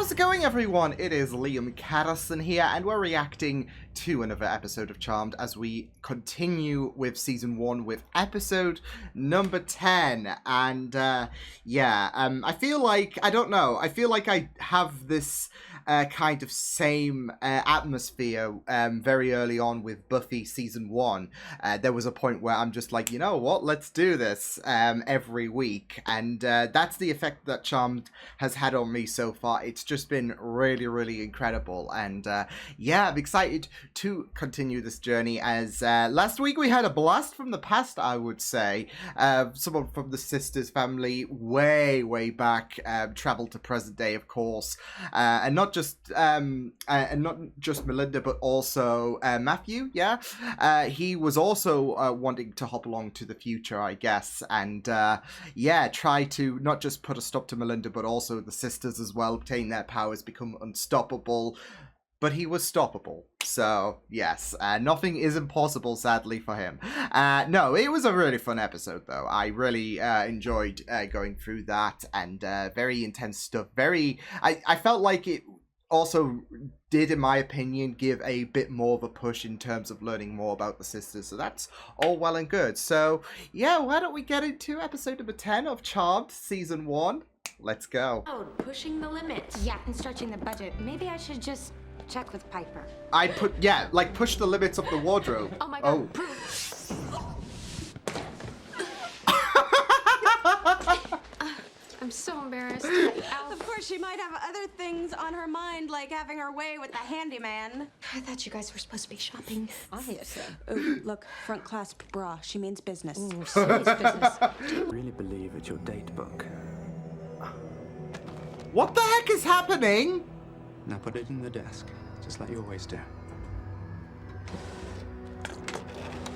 How's it going, everyone? It is Liam Catterson here, and we're reacting to another episode of Charmed as we continue with Season 1 with episode number 10. And, I feel like, I don't know, I feel like I have this kind of same atmosphere very early on with Buffy Season 1. There was a point where I'm just like, you know what, let's do this every week. And that's the effect that Charmed has had on me so far. It's just been really, really incredible. And I'm excited to continue this journey as last week we had a blast from the past, I would say. Someone from the Sisters family way, way back traveled to present day, of course. And not just Melinda, but also Matthew, he was also wanting to hop along to the future, I guess, and try to not just put a stop to Melinda, but also the sisters as well, obtain their powers, become unstoppable. But he was stoppable. So, yes, nothing is impossible, sadly, for him. No, it was a really fun episode, though. I really enjoyed going through that, and very intense stuff. I felt like it also did, in my opinion, give a bit more of a push in terms of learning more about the sisters. So that's all well and good. So, yeah, why don't we get into episode number 10 of Charmed, Season 1? Let's go. Oh, pushing the limits. Yeah, and stretching the budget. Maybe I should just check with Piper. Push the limits of the wardrobe. Oh my god, oh. Prue. I'm so embarrassed. Of course, she might have other things on her mind, like having her way with the handyman. I thought you guys were supposed to be shopping. Obviously. Ooh, look, front clasp bra. She means business. Ooh, serious business. Really believe it's your date book. What the heck is happening? Now put it in the desk, just like you always do.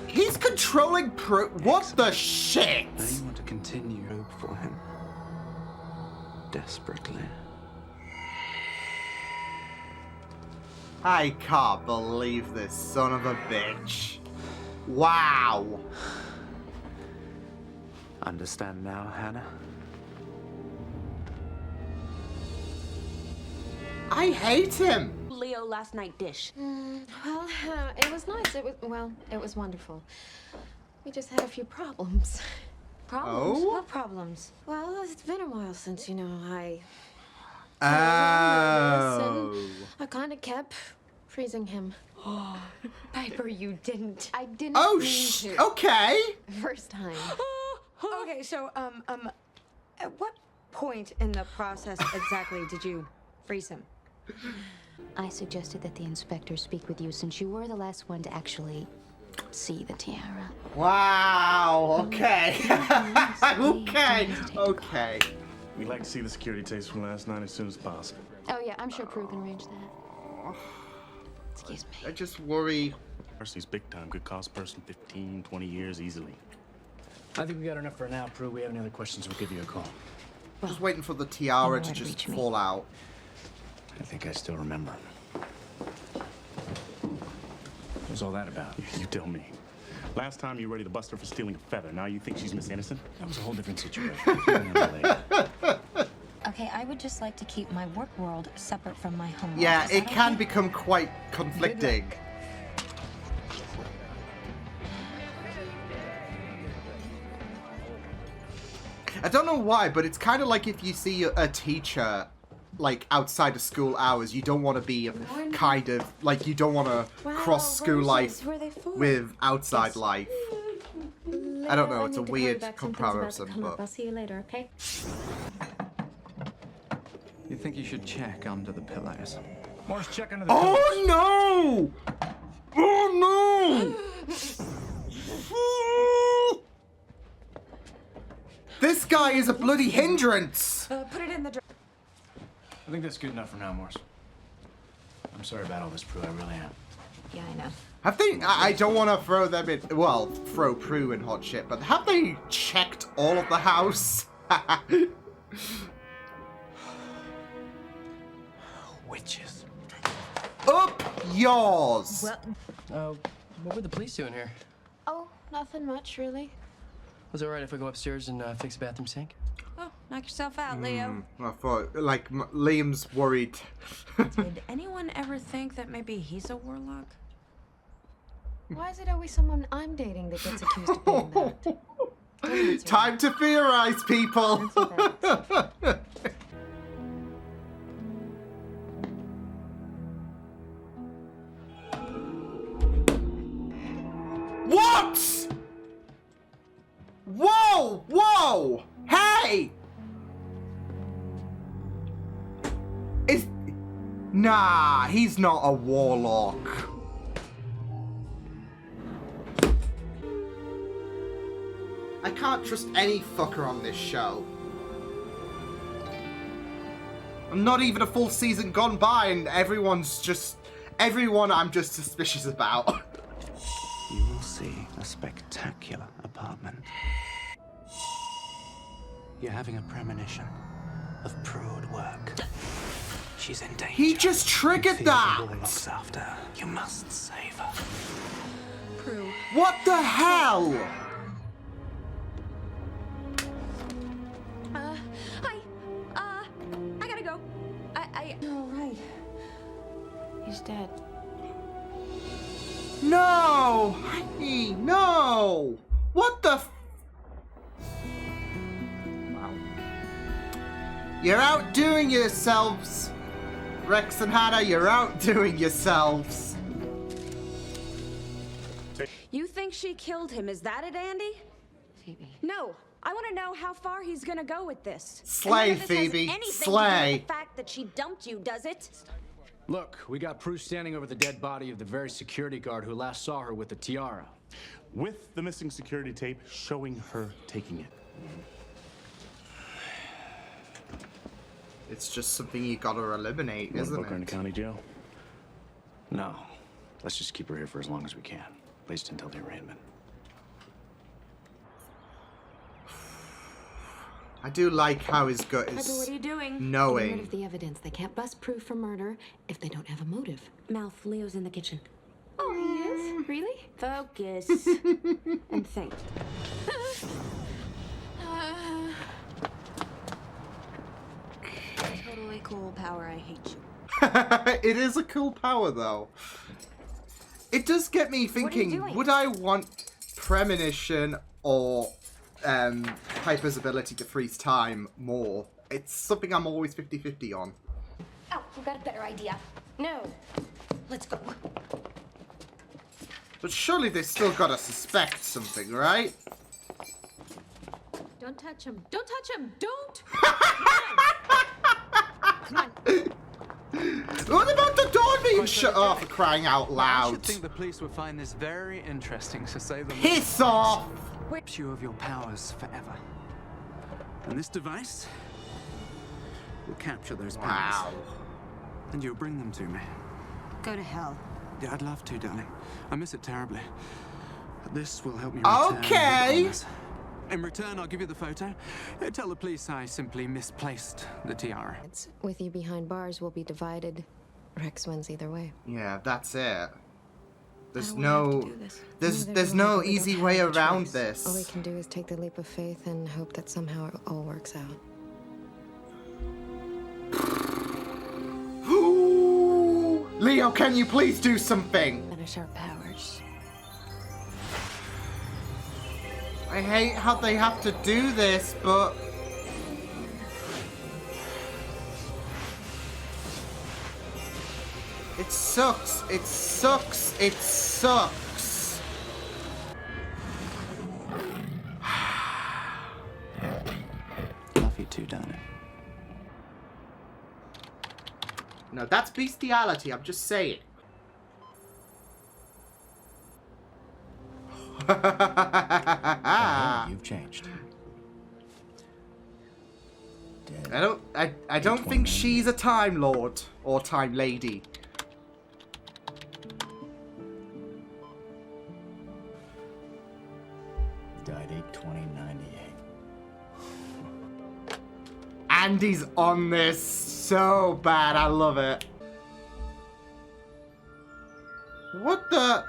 He's controlling What the shit? Now you want to continue for him. Desperately. I can't believe this son of a bitch. Wow. Understand now, Hannah? I hate him. Leo last night dish. It was nice. It was wonderful. We just had a few problems. Problems? Oh? What problems? Well, it's been a while since, I kind of kept freezing him. Piper, you didn't. I didn't mean to. Okay. First time. Okay, so, at what point in the process exactly did you freeze him? I suggested that the inspector speak with you since you were the last one to actually see the tiara. Wow, okay. Okay. We'd like to see the security tapes from last night as soon as possible. Oh yeah, I'm sure Prue can arrange that. Excuse me. I just worry. These big time could cost a person 15, 20 years easily. I think we got enough for now, Prue. We have any other questions, we'll give you a call. Just waiting for the tiara to just fall out. I think I still remember. What's all that about? You tell me. Last time you were ready to bust her for stealing a feather. Now you think she's Miss Innocent? That was a whole different situation. Remember later. Okay, I would just like to keep my work world separate from my home. Yeah, it can become quite conflicting. I don't know why, but it's kind of like if you see a teacher like outside of school hours, you don't want to be kind of like, you don't want to cross school life with outside life. I don't know, it's a weird comparison, but I'll see you later, okay? You think you should check under the pillows? Morris, check under the pillows. Oh no! Oh no! This guy is a bloody hindrance! Put it in the I think that's good enough for now, Morris. I'm sorry about all this, Prue. I really am. Yeah, I know. Have they, I don't want to throw them in, well, throw Prue in hot shit, but have they checked all of the house? Witches. Up yours! Well, what were the police doing here? Oh, nothing much, really. Was it alright if I go upstairs and fix the bathroom sink? Oh, Knock yourself out, Leo. I thought, like, Liam's worried. Did anyone ever think that maybe he's a warlock? Why is it always someone I'm dating that gets accused of being that? Don't answer Time to theorize, people! Answer that. What? Whoa! Whoa! Hey! Nah, he's not a warlock. I can't trust any fucker on this show. I'm not even a full season gone by and everyone I'm just suspicious about. You will see a spectacular apartment. You're having a premonition of prude work. She's in danger. He just triggered that! Looks after her. You must save her. Prue. What the hell? Hi. I gotta go. Oh, right. He's dead. No! Hey, no! What the Wow. You're outdoing yourselves! Rex and Hannah, you're outdoing yourselves! You think she killed him? Is that it, Andy? Phoebe. No. I want to know how far he's gonna go with this. Slay, And none of this has Phoebe. anything to do with Slay. the fact that she dumped you, does it? Look, we got Prue standing over the dead body of the very security guard who last saw her with the tiara. With the missing security tape showing her taking it. It's just something you gotta eliminate, You want to isn't book her in the it? county jail? No. Let's just keep her here for as long as we can. At least until the arraignment. I do like how his gut Piper, what is are you doing? Getting rid knowing. of the evidence. They can't bust proof for murder if they don't have a motive. Mouth, Leo's in the kitchen. Oh, he is? Really? Focus. And think. Totally cool power, I hate you. It is a cool power, though. It does get me thinking, doing? would I want premonition or Piper's ability to freeze time more? It's something I'm always 50-50 on. Oh, we've got a better idea. No. Let's go. But surely they still gotta suspect something, right? Don't touch him. Don't touch him. Don't. Come on. What about the door being shut off for crying out I loud? should think the police would find this very interesting, to say the least. Piss off! Strips you of your powers forever. And this device will capture those powers. Wow. And you'll bring them to me. Go to hell. Yeah, I'd love to, darling. I miss it terribly. This will help me return Okay. with honors. In return, I'll give you the photo. Tell the police I simply misplaced the tiara. With you behind bars, we'll be divided. Rex wins either way. Yeah, that's it. There's I don't wanna have no, to do this. there's no easy way around this. All we can do is take the leap of faith and hope that somehow it all works out. Leo, can you please do something? Finish our powers. I hate how they have to do this, but... It sucks. It sucks. It sucks. Love you too, darling. No, that's bestiality. I'm just saying. You've changed. I don't think she's a Time Lord or Time Lady. Died 8/20/98. Andy's on this so bad. I love it. What the?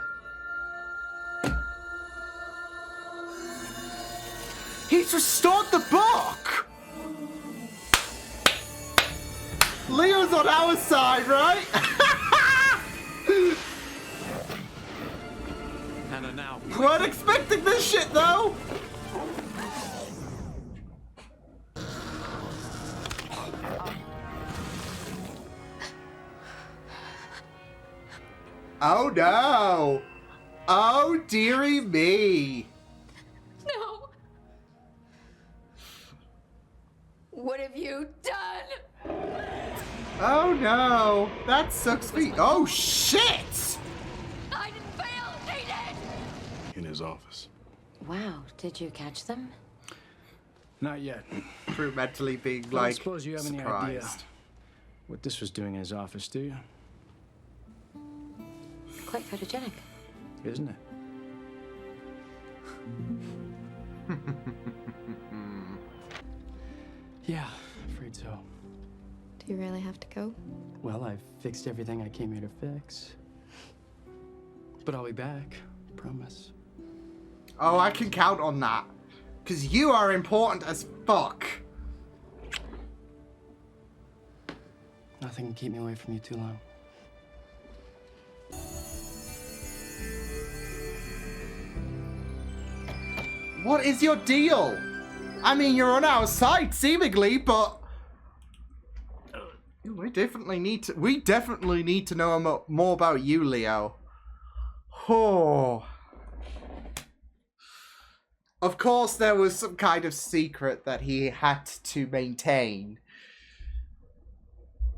He's restored the book! Leo's on our side, right? Hannah, now. Weren't expecting this shit, though. Oh, no. Oh, dearie me. No. What have you done? Oh, no. That sucks for you. Oh, shit. I didn't fail. They did. In his office. Wow, did you catch them? Not yet. Crew mentally being I like, don't suppose you have any surprised. idea what this was doing in his office, do you? Quite photogenic. Isn't it? Yeah, afraid so. Do you really have to go? Well, I've fixed everything I came here to fix. But I'll be back, promise. Oh, I can count on that. Because you are important as fuck. Nothing can keep me away from you too long. What is your deal? I mean, you're on our side, seemingly, but we definitely need to know more about you, Leo. Oh. Of course, there was some kind of secret that he had to maintain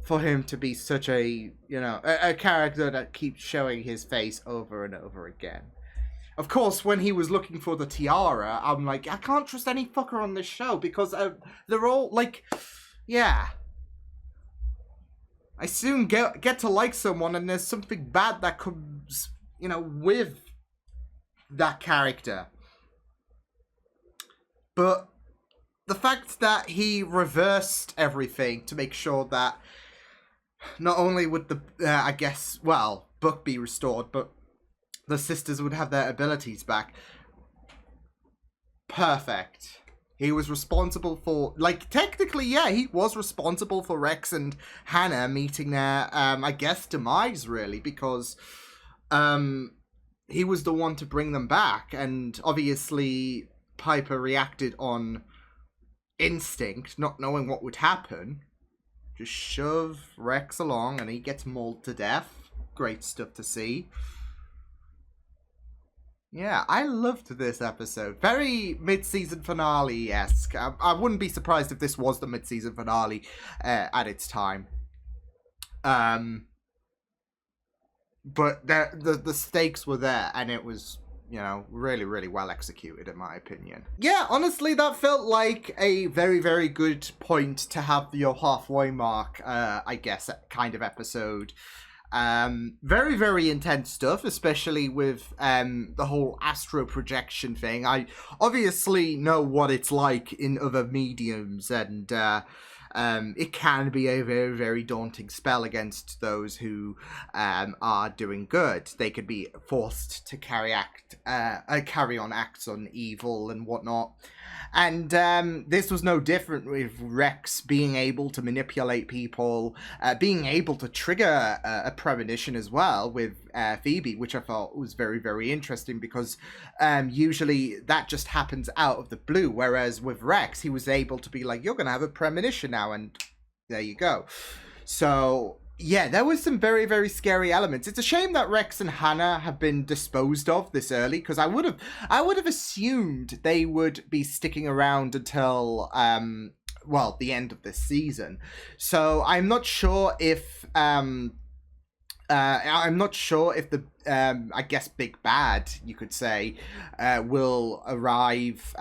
for him to be such a, a character that keeps showing his face over and over again. Of course, when he was looking for the tiara, I'm like, I can't trust any fucker on this show because they're all like, yeah. I soon get to like someone and there's something bad that comes, with that character. But the fact that he reversed everything to make sure that not only would the, Buck be restored, but the sisters would have their abilities back. Perfect. He was responsible for, technically, yeah, he was responsible for Rex and Hannah meeting their, demise, really, because, he was the one to bring them back, and obviously Piper reacted on instinct, not knowing what would happen. Just shove Rex along, and he gets mauled to death. Great stuff to see. Yeah, I loved this episode. Very mid-season finale-esque. I wouldn't be surprised if this was the mid-season finale at its time. But the stakes were there, and it was, really, really well executed, in my opinion. Yeah, honestly, that felt like a very, very good point to have your halfway mark, kind of episode. Very, very intense stuff, especially with the whole astro projection thing. I obviously know what it's like in other mediums, and it can be a very, very daunting spell against those who are doing good. They could be forced to carry on acts on evil and whatnot. And this was no different with Rex being able to manipulate people, being able to trigger a premonition as well with Phoebe, which I thought was very, very interesting because usually that just happens out of the blue, whereas with Rex, he was able to be like, you're going to have a premonition now, and there you go. So yeah, there was some very, very scary elements. It's a shame that Rex and Hannah have been disposed of this early, because I would have assumed they would be sticking around until the end of this season. So I'm not sure if the big bad, you could say, will arrive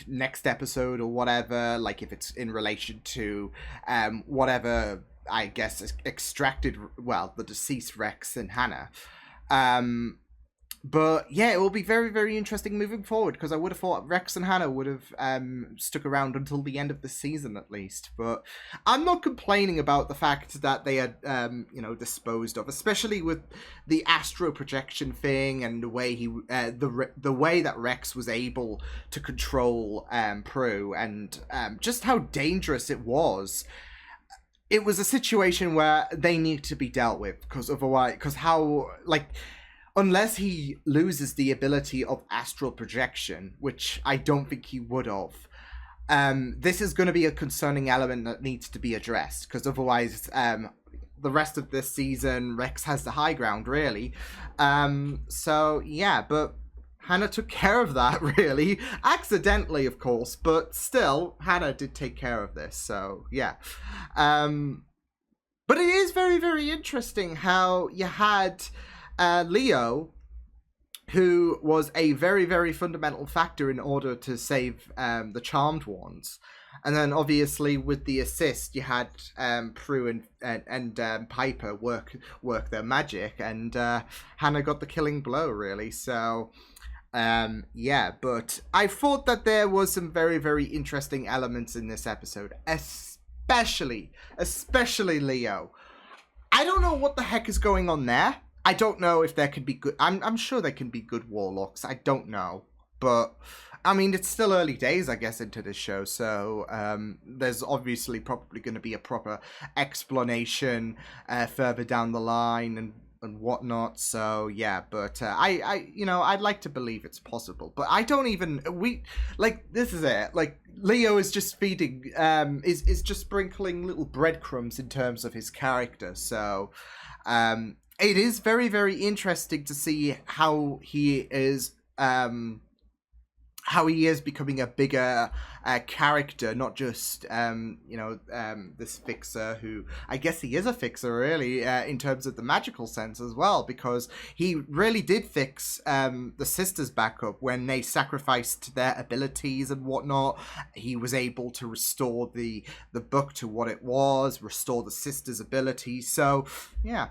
next episode or whatever, if it's in relation to whatever extracted, the deceased Rex and Hannah. But yeah, it will be very, very interesting moving forward, because I would have thought Rex and Hannah would have stuck around until the end of the season at least. But I'm not complaining about the fact that they had, disposed of, especially with the astro projection thing and the way the way that Rex was able to control Prue, and just how dangerous it was. it was a situation where they need to be dealt with, because otherwise, unless he loses the ability of astral projection, which I don't think he would have, this is going to be a concerning element that needs to be addressed, because otherwise, the rest of this season, Rex has the high ground, really. So, yeah, but Hannah took care of that, really. Accidentally, of course, but still, Hannah did take care of this, so, yeah. But it is very, very interesting how you had Leo, who was a very, very fundamental factor in order to save the Charmed ones. And then, obviously, with the assist, you had Prue and Piper work their magic, and Hannah got the killing blow, really. So, yeah, but I thought that there was some very, very interesting elements in this episode, especially Leo. I don't know what the heck is going on there. I don't know if there could be good... I'm sure there can be good warlocks. I don't know. But, I mean, it's still early days, I guess, into this show. So, there's obviously probably going to be a proper explanation further down the line and whatnot. So, yeah. But, I'd like to believe it's possible. But I don't even... this is it. Like, Leo is just feeding... is just sprinkling little breadcrumbs in terms of his character. So, it is very, very interesting to see how he is becoming a bigger character, not just this fixer who, I guess he is a fixer really in terms of the magical sense as well, because he really did fix the sisters back up when they sacrificed their abilities and whatnot. He was able to restore the book to what it was, restore the sisters' abilities. So yeah.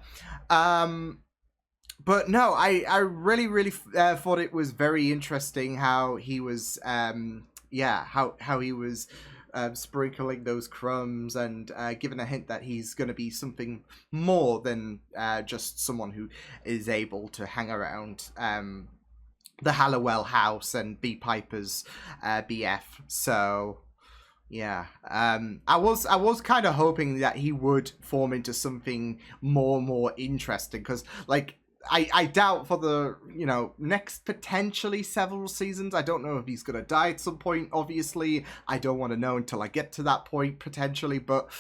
But no, I really, really thought it was very interesting how he was, how he was sprinkling those crumbs and giving a hint that he's going to be something more than just someone who is able to hang around the Hallowell house and be Piper's BF. So... yeah, I was kind of hoping that he would form into something more interesting, because I doubt for the, next potentially several seasons. I don't know if he's going to die at some point, obviously. I don't want to know until I get to that point, potentially. But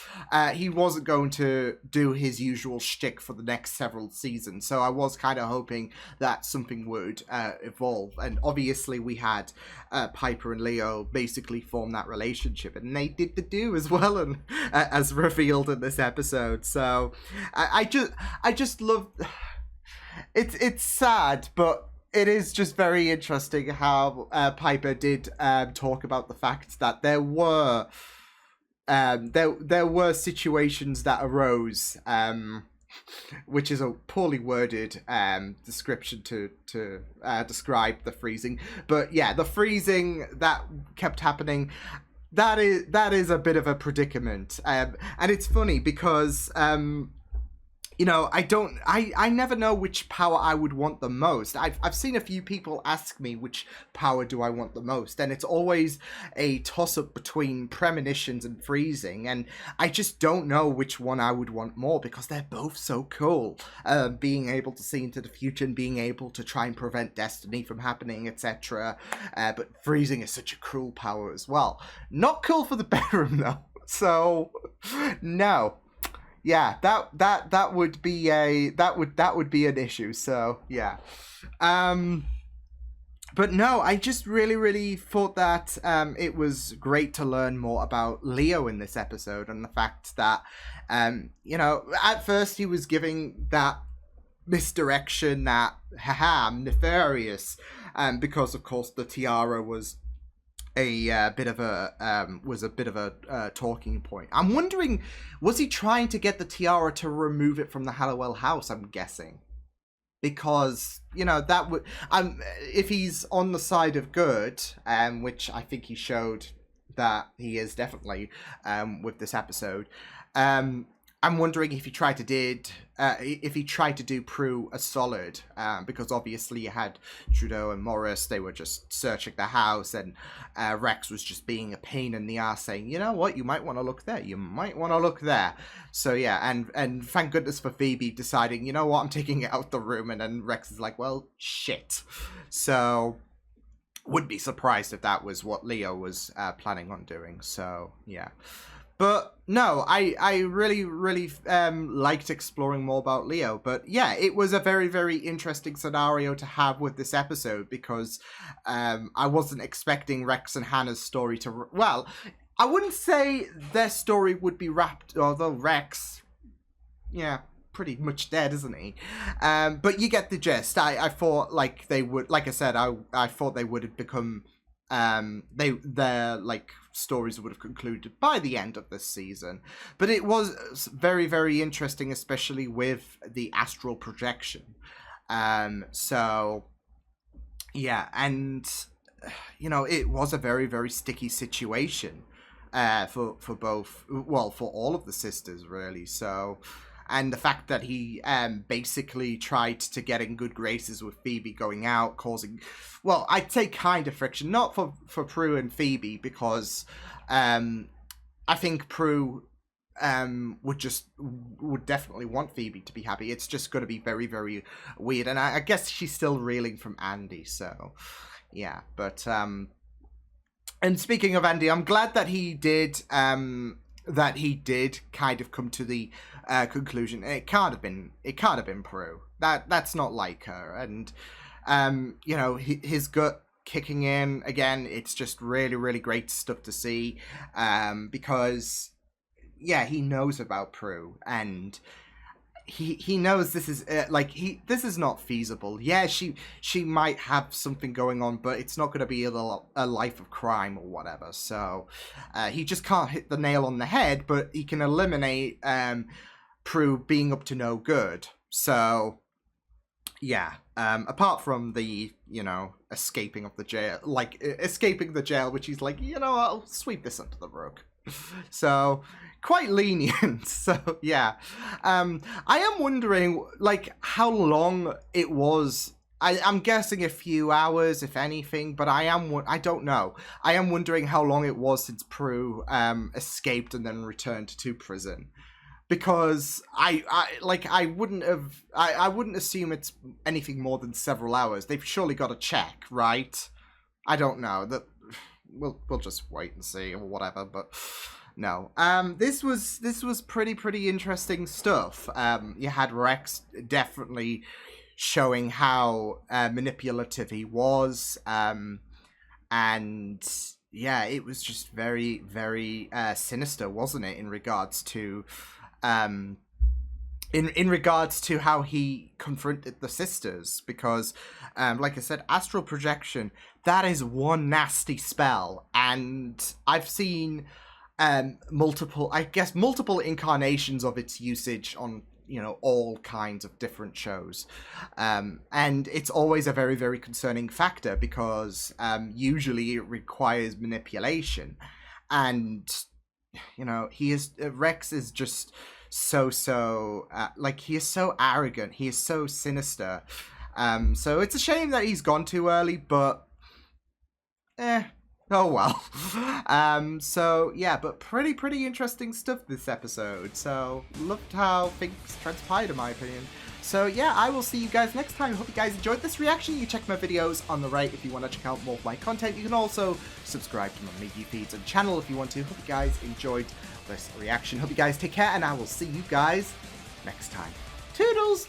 he wasn't going to do his usual shtick for the next several seasons. So I was kind of hoping that something would evolve. And obviously we had Piper and Leo basically form that relationship. And they did the do as well, and as revealed in this episode. So I just love... It's sad, but it is just very interesting how Piper did talk about the fact that there were situations that arose, which is a poorly worded description to describe the freezing. But yeah, the freezing that kept happening. That is a bit of a predicament, and it's funny because. I never know which power I would want the most. I've seen a few people ask me which power do I want the most, and it's always a toss-up between premonitions and freezing, and I just don't know which one I would want more, because they're both so cool. Being able to see into the future and being able to try and prevent destiny from happening, etc. But freezing is such a cruel power as well. Not cool for the bedroom though. So, no. Yeah, that would be an issue. So yeah, but no, I just really, really thought that it was great to learn more about Leo in this episode, and the fact that at first he was giving that misdirection that I'm nefarious, because of course the tiara was a bit of a talking point. I'm wondering, was he trying to get the tiara to remove it from the Hallowell house? I'm guessing, because that would if he's on the side of good, which I think he showed that he is definitely with this episode. I'm wondering if he tried to do Prue a solid, because obviously you had Trudeau and Morris, they were just searching the house, and Rex was just being a pain in the ass, saying, you know what, you might want to look there, you might want to look there. So yeah, and thank goodness for Phoebe deciding, you know what, I'm taking it out the room, and then Rex is like, well, shit. So, wouldn't be surprised if that was what Leo was planning on doing, so yeah. But no, I really liked exploring more about Leo. But yeah, it was a very, very interesting scenario to have with this episode, because I wasn't expecting Rex and Hannah's story to... Well, I wouldn't say their story would be wrapped, although Rex, yeah, pretty much dead, isn't he? But you get the gist. I thought like they would, like I said, I thought they would have become... their like stories would have concluded by the end of this season, but it was very, very interesting, especially with the astral projection. So yeah, and you know, it was a very, very sticky situation for both, well, for all of the sisters really. So, and the fact that he basically tried to get in good graces with Phoebe going out, causing, well, I'd say kind of friction, not for Prue and Phoebe, because I think Prue would definitely want Phoebe to be happy. It's just going to be very, very weird, and I guess she's still reeling from Andy, so yeah. But and speaking of Andy, I'm glad that he did kind of come to the conclusion. It can't have been Prue. That's not like her. And you know, his gut kicking in again. It's just really, really great stuff to see. Because yeah, he knows about Prue, and he knows this is this is not feasible. Yeah, she might have something going on, but it's not going to be a life of crime or whatever. So he just can't hit the nail on the head, but he can eliminate Prue being up to no good. So yeah, apart from the, you know, escaping the jail, which he's like, you know, I'll sweep this under the rug. So quite lenient. So yeah, I am wondering like how long it was. I'm guessing a few hours, if anything, but I don't know. I am wondering how long it was since Prue escaped and then returned to prison, because I wouldn't assume it's anything more than several hours. They've surely got to check, right? I don't know. That we'll just wait and see or whatever, but no. This was pretty interesting stuff. You had Rex definitely showing how manipulative he was, and yeah, it was just very, very sinister, wasn't it, in regards to in regards to how he confronted the sisters, because like I said, astral projection, that is one nasty spell, and I've seen multiple incarnations of its usage on, you know, all kinds of different shows, and it's always a very, very concerning factor, because usually it requires manipulation, and you know, Rex is just so like, he is so arrogant, he is so sinister, so it's a shame that he's gone too early, but oh well. So yeah, but pretty interesting stuff this episode. So loved how things transpired, in my opinion. So yeah, I will see you guys next time. Hope you guys enjoyed this reaction. You check my videos on the right if you want to check out more of my content. You can also subscribe to my media feeds and channel if you want to. Hope you guys enjoyed this reaction. Hope you guys take care, and I will see you guys next time. Toodles!